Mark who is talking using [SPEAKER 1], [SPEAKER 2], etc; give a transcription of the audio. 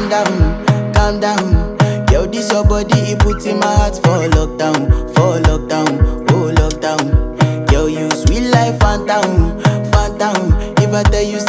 [SPEAKER 1] calm down. Yo, this your body, it put in my heart for lockdown, oh lockdown. Yo, you sweet life, phantom. If I tell you say